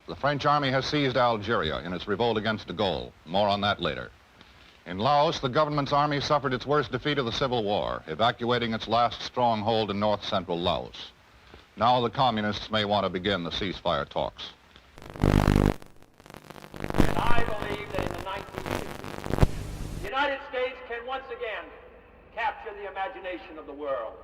The French army has seized Algeria in its revolt against de Gaulle. More on that later. In Laos, the government's army suffered its worst defeat of the Civil War, evacuating its last stronghold in north-central Laos. Now the communists may want to begin the ceasefire talks. And I believe that in the 1950s, the United States can once again capture the imagination of the world.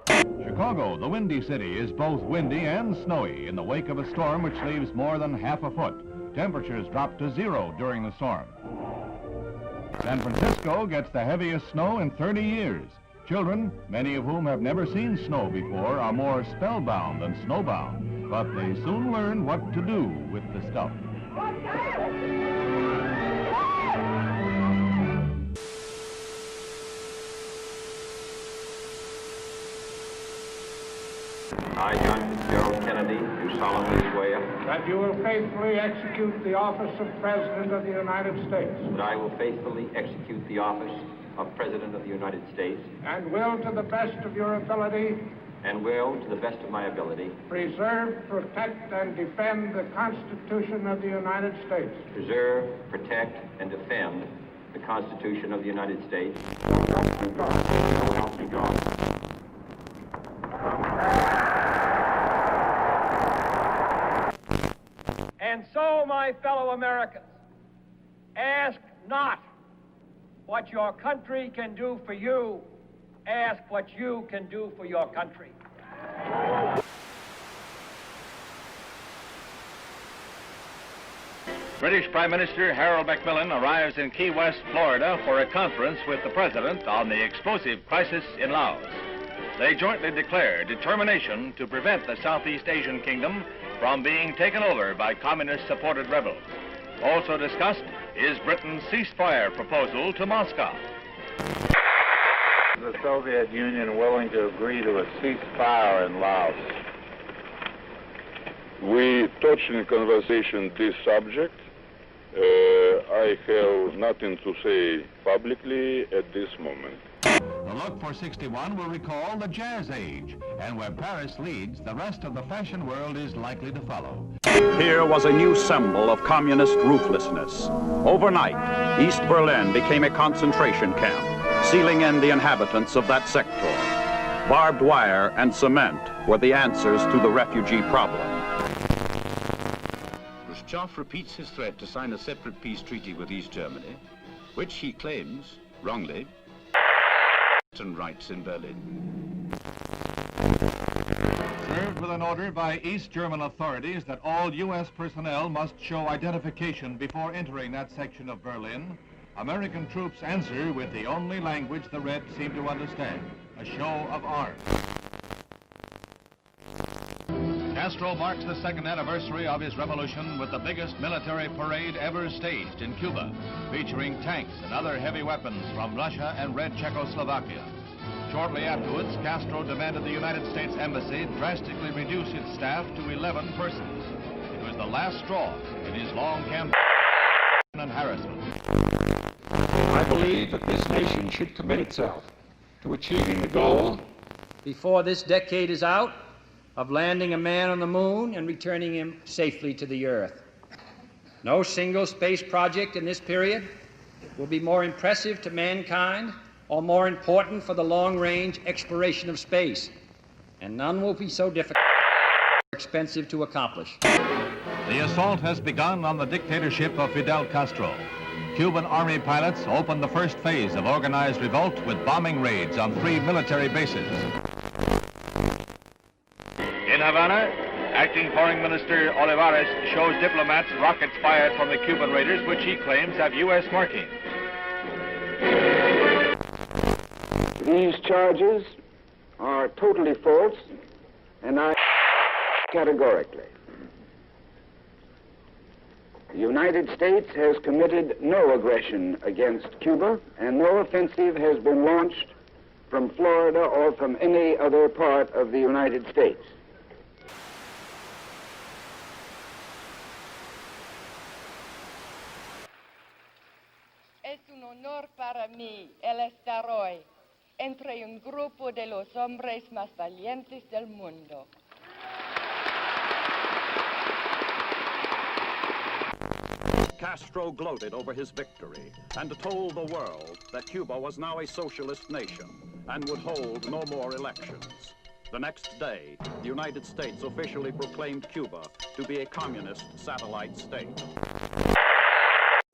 Chicago, the Windy City, is both windy and snowy in the wake of a storm which leaves more than half a foot. Temperatures drop to 0 during the storm. San Francisco gets the heaviest snow in 30 years. Children, many of whom have never seen snow before, are more spellbound than snowbound, but they soon learn what to do with the stuff. I, John Fitzgerald Kennedy, do solemnly swear that you will faithfully execute the office of President of the United States. that I will faithfully execute the office of President of the United States And will, to the best of your ability, and will, to the best of my ability, preserve, protect, and defend the Constitution of the United States. preserve, protect, and defend the Constitution of the United States. So help me God. So help me God. And so, my fellow Americans, ask not what your country can do for you, ask what you can do for your country. British Prime Minister Harold Macmillan arrives in Key West, Florida for a conference with the President on the explosive crisis in Laos. They jointly declare determination to prevent the Southeast Asian kingdom from being taken over by communist-supported rebels. Also discussed is Britain's ceasefire proposal to Moscow. Is the Soviet Union willing to agree to a ceasefire in Laos? We touched in conversation this subject. I have nothing to say publicly at this moment. The look for 61 will recall the Jazz Age, and where Paris leads, the rest of the fashion world is likely to follow. Here was a new symbol of communist ruthlessness. Overnight, East Berlin became a concentration camp, sealing in the inhabitants of that sector. Barbed wire and cement were the answers to the refugee problem. Khrushchev repeats his threat to sign a separate peace treaty with East Germany, which he claims, wrongly, rights in Berlin. Served with an order by East German authorities that all U.S. personnel must show identification before entering that section of Berlin, American troops answer with the only language the Reds seem to understand, a show of arms. Castro marks the second anniversary of his revolution with the biggest military parade ever staged in Cuba, featuring tanks and other heavy weapons from Russia and Red Czechoslovakia. Shortly afterwards, Castro demanded the United States Embassy drastically reduce its staff to 11 persons. It was the last straw in his long campaign and harassment. I believe that this nation should commit itself to achieving the goal before this decade is out of landing a man on the moon and returning him safely to the Earth. No single space project in this period will be more impressive to mankind or more important for the long-range exploration of space, and none will be so difficult or expensive to accomplish. The assault has begun on the dictatorship of Fidel Castro. Cuban army pilots opened the first phase of organized revolt with bombing raids on 3 military bases. In Havana, Acting Foreign Minister Olivares shows diplomats rockets fired from the Cuban raiders, which he claims have U.S. marking. These charges are totally false, and I categorically. The United States has committed no aggression against Cuba, and no offensive has been launched from Florida or from any other part of the United States. Es un honor para mí el estar hoy entre un grupo de los hombres más valientes del mundo. Castro gloated over his victory and told the world that Cuba was now a socialist nation and would hold no more elections. The next day, the United States officially proclaimed Cuba to be a communist satellite state.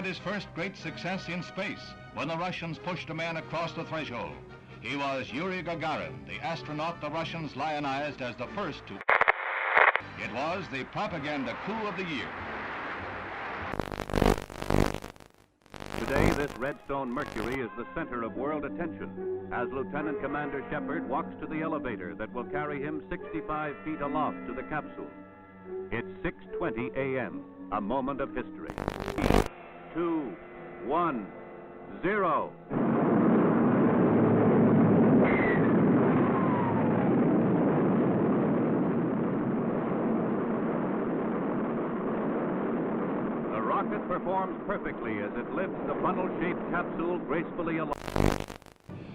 His first great success in space when the Russians pushed a man across the threshold. He was Yuri Gagarin, the astronaut the Russians lionized as the first to. It was the propaganda coup of the year. Today, this Redstone Mercury is the center of world attention as Lieutenant Commander Shepard walks to the elevator that will carry him 65 feet aloft to the capsule. It's 6:20 a.m., a moment of history. 3, 2, 1, 0. It performs perfectly as it lifts the funnel-shaped capsule gracefully along.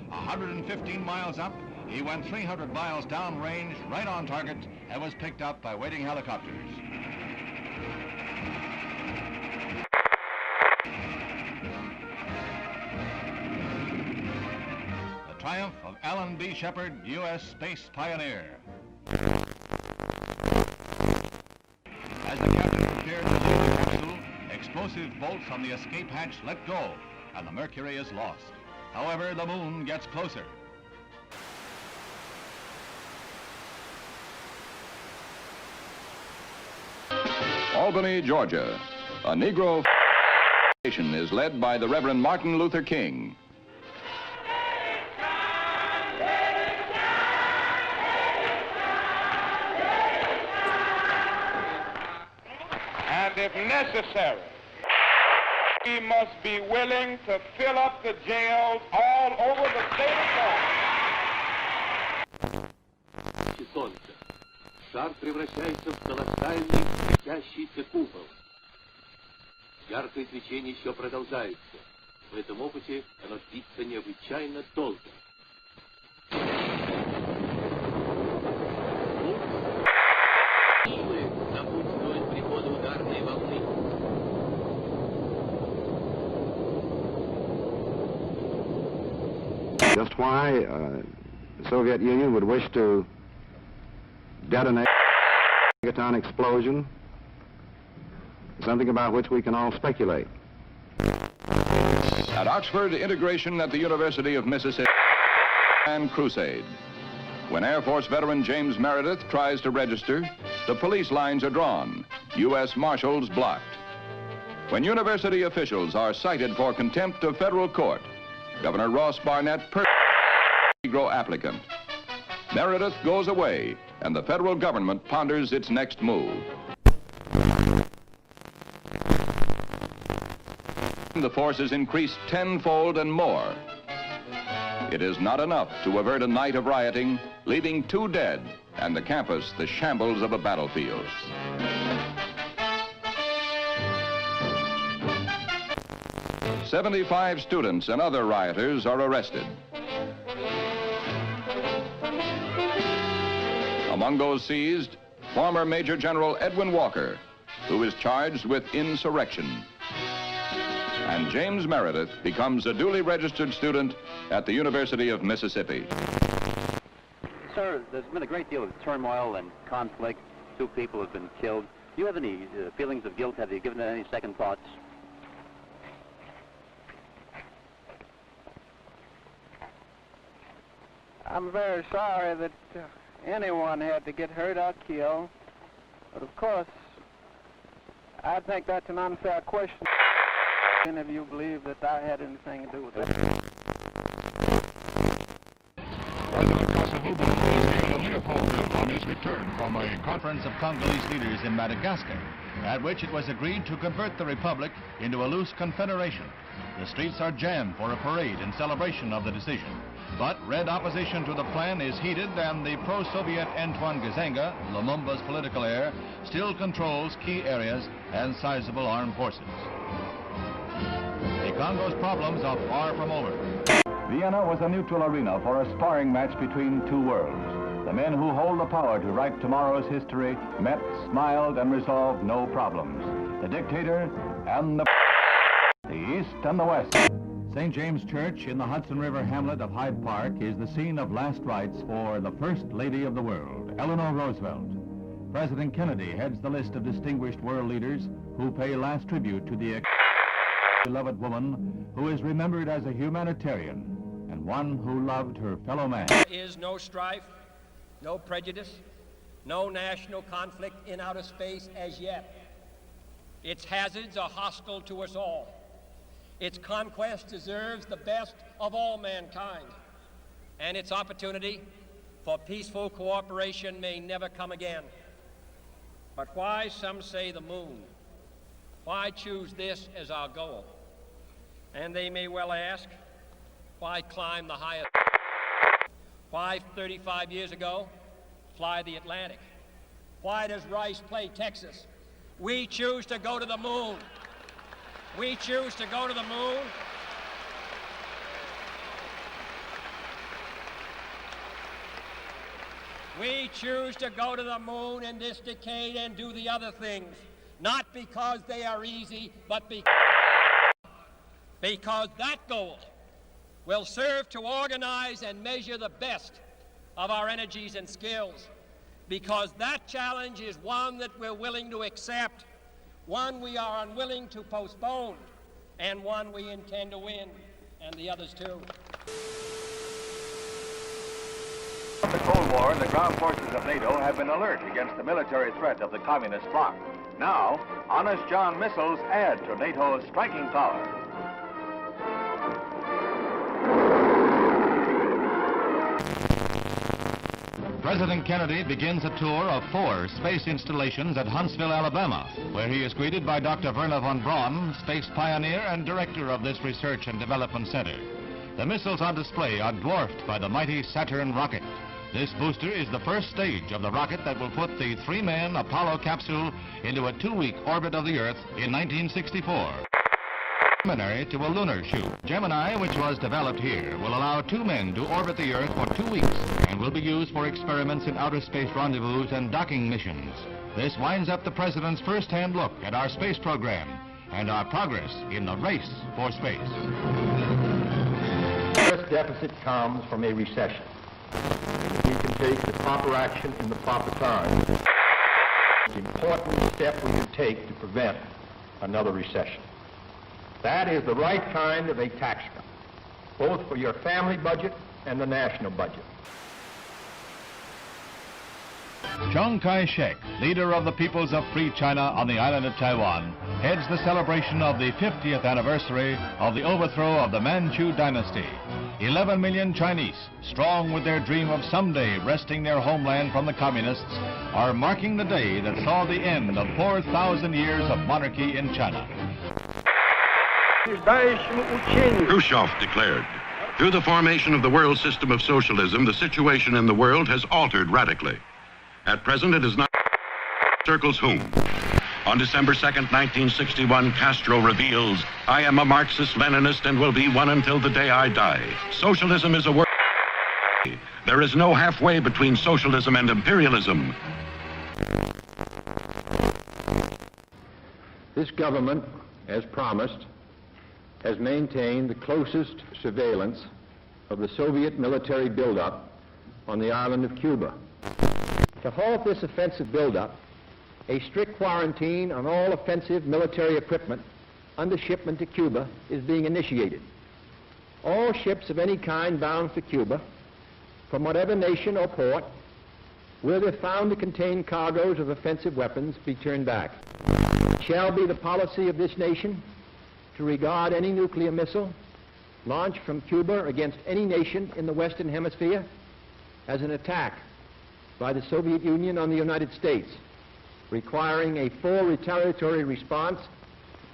115 miles up, he went 300 miles downrange, right on target, and was picked up by waiting helicopters. The triumph of Alan B. Shepard, U.S. space pioneer. As the captain prepared to leave the capsule, explosive bolts on the escape hatch let go, and the Mercury is lost. However, the moon gets closer. Albany, Georgia. A Negro nation is led by the Reverend Martin Luther King. And if necessary, we must be willing to fill up the jails all over the state of Georgia. Солнце. Шар превращается в колоссальный светящийся купол. Яркое свечение еще продолжается. В этом опыте оно длится необычайно долго. Напутствует прихода ударной волны. Just why the Soviet Union would wish to detonate a megaton explosion, something about which we can all speculate. At Oxford, integration at the University of Mississippi and crusade. When Air Force veteran James Meredith tries to register, the police lines are drawn, U.S. Marshals blocked. When university officials are cited for contempt of federal court, Governor Ross Barnett Negro applicant. Meredith goes away, and the federal government ponders its next move. The forces increase tenfold and more. It is not enough to avert a night of rioting, leaving 2 dead and the campus the shambles of a battlefield. "75 students and other rioters are arrested. Among those seized, former Major General Edwin Walker, who is charged with insurrection. And James Meredith becomes a duly registered student at the University of Mississippi." Sir, there's been a great deal of turmoil and conflict. 2 people have been killed. Do you have any feelings of guilt? Have you given it any second thoughts? I'm very sorry that anyone had to get hurt or killed. But of course, I think that's an unfair question. Any of you believe that I had anything to do with it? President Kasavubu is given a Leopold bill on his return from a conference of Congolese leaders in Madagascar, at which it was agreed to convert the republic into a loose confederation. The streets are jammed for a parade in celebration of the decision. But red opposition to the plan is heated, and the pro-Soviet Antoine Gazanga, Lumumba's political heir, still controls key areas and sizable armed forces. The Congo's problems are far from over. Vienna was a neutral arena for a sparring match between 2 worlds. The men who hold the power to write tomorrow's history met, smiled, and resolved no problems. The dictator and the the East and the West. St. James Church in the Hudson River hamlet of Hyde Park is the scene of last rites for the First Lady of the World, Eleanor Roosevelt. President Kennedy heads the list of distinguished world leaders who pay last tribute to the beloved woman who is remembered as a humanitarian and one who loved her fellow man. There is no strife, no prejudice, no national conflict in outer space as yet. Its hazards are hostile to us all. Its conquest deserves the best of all mankind, and its opportunity for peaceful cooperation may never come again. But why, some say, the moon? Why choose this as our goal? And they may well ask, why climb the highest? Why, 35 years ago, fly the Atlantic? Why does Rice play Texas? We choose to go to the moon. We choose to go to the moon. We choose to go to the moon in this decade and do the other things, not because they are easy, but because that goal will serve to organize and measure the best of our energies and skills, because that challenge is one that we're willing to accept, one we are unwilling to postpone, and one we intend to win, and the others too. The Cold War, the ground forces of NATO have been alert against the military threat of the communist bloc. Now, Honest John missiles add to NATO's striking power. President Kennedy begins a tour of 4 space installations at Huntsville, Alabama, where he is greeted by Dr. Werner von Braun, space pioneer and director of this research and development center. The missiles on display are dwarfed by the mighty Saturn rocket. This booster is the first stage of the rocket that will put the 3-man Apollo capsule into a 2-week orbit of the Earth in 1964. Preliminary to a lunar shoot. Gemini, which was developed here, will allow 2 men to orbit the Earth for 2 weeks and will be used for experiments in outer space rendezvous and docking missions. This winds up the President's first-hand look at our space program and our progress in the race for space. The first deficit comes from a recession. If we can take the proper action in the proper time, it's an important step we can take to prevent another recession. That is the right kind of a tax cut, both for your family budget and the national budget. Chiang Kai-shek, leader of the peoples of Free China on the island of Taiwan, heads the celebration of the 50th anniversary of the overthrow of the Manchu dynasty. 11 million Chinese, strong with their dream of someday wresting their homeland from the communists, are marking the day that saw the end of 4,000 years of monarchy in China. Khrushchev declared, through the formation of the world system of socialism, the situation in the world has altered radically. At present, it is not circles whom. On December 2nd, 1961, Castro reveals, I am a Marxist-Leninist and will be one until the day I die. Socialism is a word. There is no halfway between socialism and imperialism. This government, as promised, has maintained the closest surveillance of the Soviet military buildup on the island of Cuba. To halt this offensive buildup, a strict quarantine on all offensive military equipment under shipment to Cuba is being initiated. All ships of any kind bound for Cuba, from whatever nation or port, where they're found to contain cargoes of offensive weapons, be turned back. It shall be the policy of this nation to regard any nuclear missile launched from Cuba against any nation in the Western Hemisphere as an attack by the Soviet Union on the United States, requiring a full retaliatory response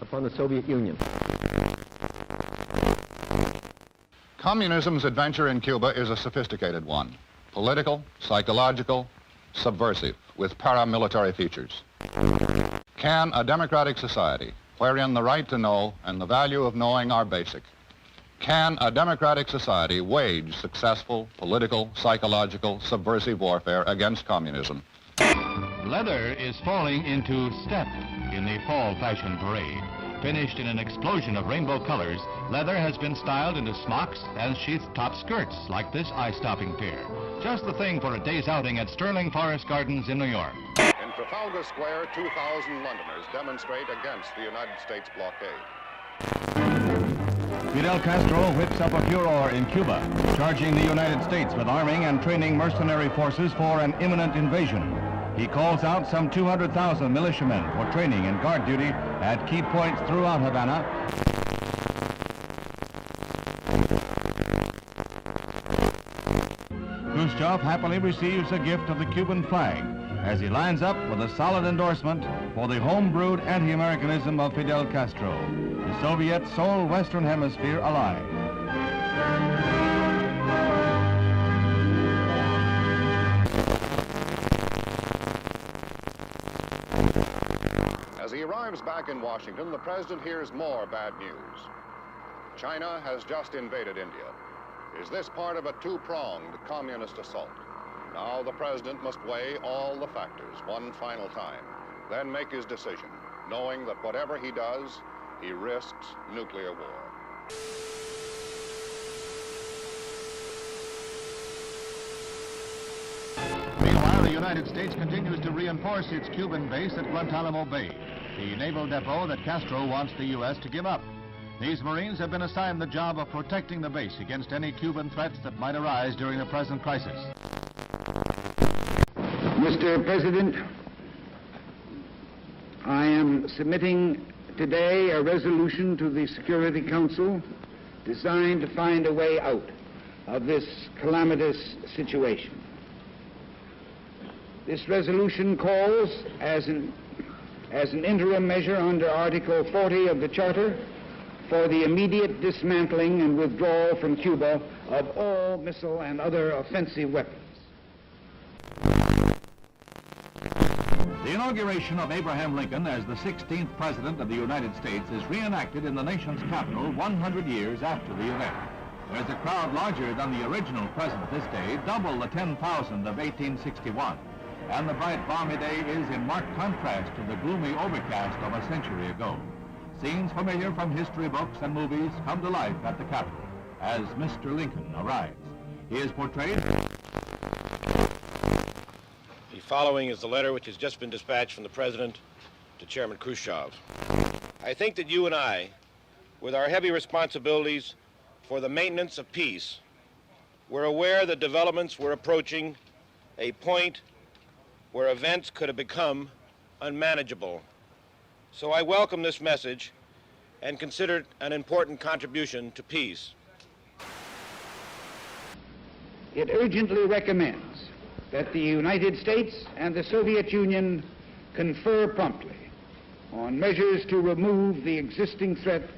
upon the Soviet Union. Communism's adventure in Cuba is a sophisticated one. Political, psychological, subversive, with paramilitary features. Can a democratic society, wherein the right to know and the value of knowing are basic, can a democratic society wage successful political, psychological, subversive warfare against communism? Leather is falling into step in the fall fashion parade. Finished in an explosion of rainbow colors, leather has been styled into smocks and sheath-top skirts like this eye-stopping pair. Just the thing for a day's outing at Sterling Forest Gardens in New York. In Trafalgar Square, 2,000 Londoners demonstrate against the United States blockade. Fidel Castro whips up a furor in Cuba, charging the United States with arming and training mercenary forces for an imminent invasion. He calls out some 200,000 militiamen for training and guard duty at key points throughout Havana. Khrushchev happily receives a gift of the Cuban flag as he lines up with a solid endorsement for the home-brewed anti-Americanism of Fidel Castro, the Soviet's sole Western Hemisphere ally. As he arrives back in Washington, the president hears more bad news. China has just invaded India. Is this part of a two-pronged communist assault? Now the president must weigh all the factors one final time, then make his decision, knowing that whatever he does, he risks nuclear war. Meanwhile, the United States continues to reinforce its Cuban base at Guantanamo Bay, the naval depot that Castro wants the U.S. to give up. These Marines have been assigned the job of protecting the base against any Cuban threats that might arise during the present crisis. Mr. President, I am submitting today a resolution to the Security Council designed to find a way out of this calamitous situation. This resolution calls, as an interim measure under Article 40 of the Charter, for the immediate dismantling and withdrawal from Cuba of all missile and other offensive weapons. The inauguration of Abraham Lincoln as the 16th President of the United States is reenacted in the nation's capital 100 years after the event. There's a crowd larger than the original president this day, double the 10,000 of 1861. And the bright, balmy day is in marked contrast to the gloomy overcast of a century ago. Scenes familiar from history books and movies come to life at the Capitol as Mr. Lincoln arrives. He is portrayed... The following is the letter which has just been dispatched from the President to Chairman Khrushchev. I think that you and I, with our heavy responsibilities for the maintenance of peace, were aware that developments were approaching a point where events could have become unmanageable. So I welcome this message and consider it an important contribution to peace. It urgently recommends that the United States and the Soviet Union confer promptly on measures to remove the existing threat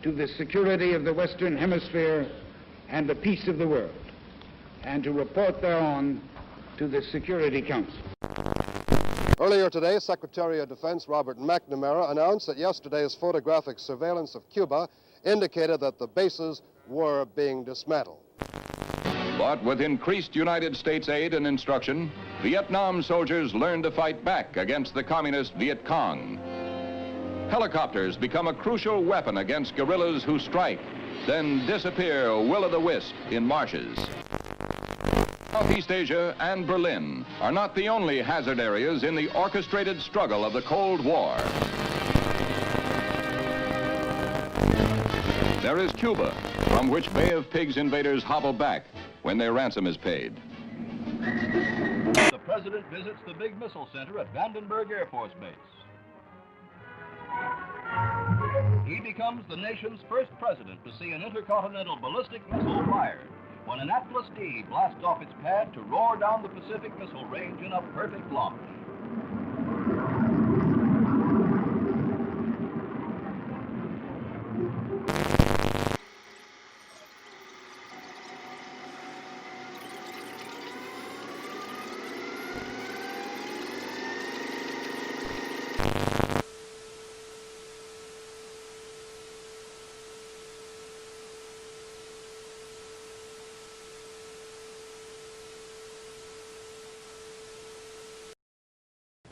to the security of the Western Hemisphere and the peace of the world, and to report thereon to the Security Council. Earlier today, Secretary of Defense Robert McNamara announced that yesterday's photographic surveillance of Cuba indicated that the bases were being dismantled. But with increased United States aid and instruction, Vietnam soldiers learned to fight back against the communist Viet Cong. Helicopters become a crucial weapon against guerrillas who strike, then disappear will-o'-the-wisp in marshes. Southeast Asia and Berlin are not the only hazard areas in the orchestrated struggle of the Cold War. There is Cuba, from which Bay of Pigs invaders hobble back when their ransom is paid. The President visits the big missile center at Vandenberg Air Force Base. He becomes the nation's first president to see an intercontinental ballistic missile fired when an Atlas D blasts off its pad to roar down the Pacific Missile Range in a perfect launch.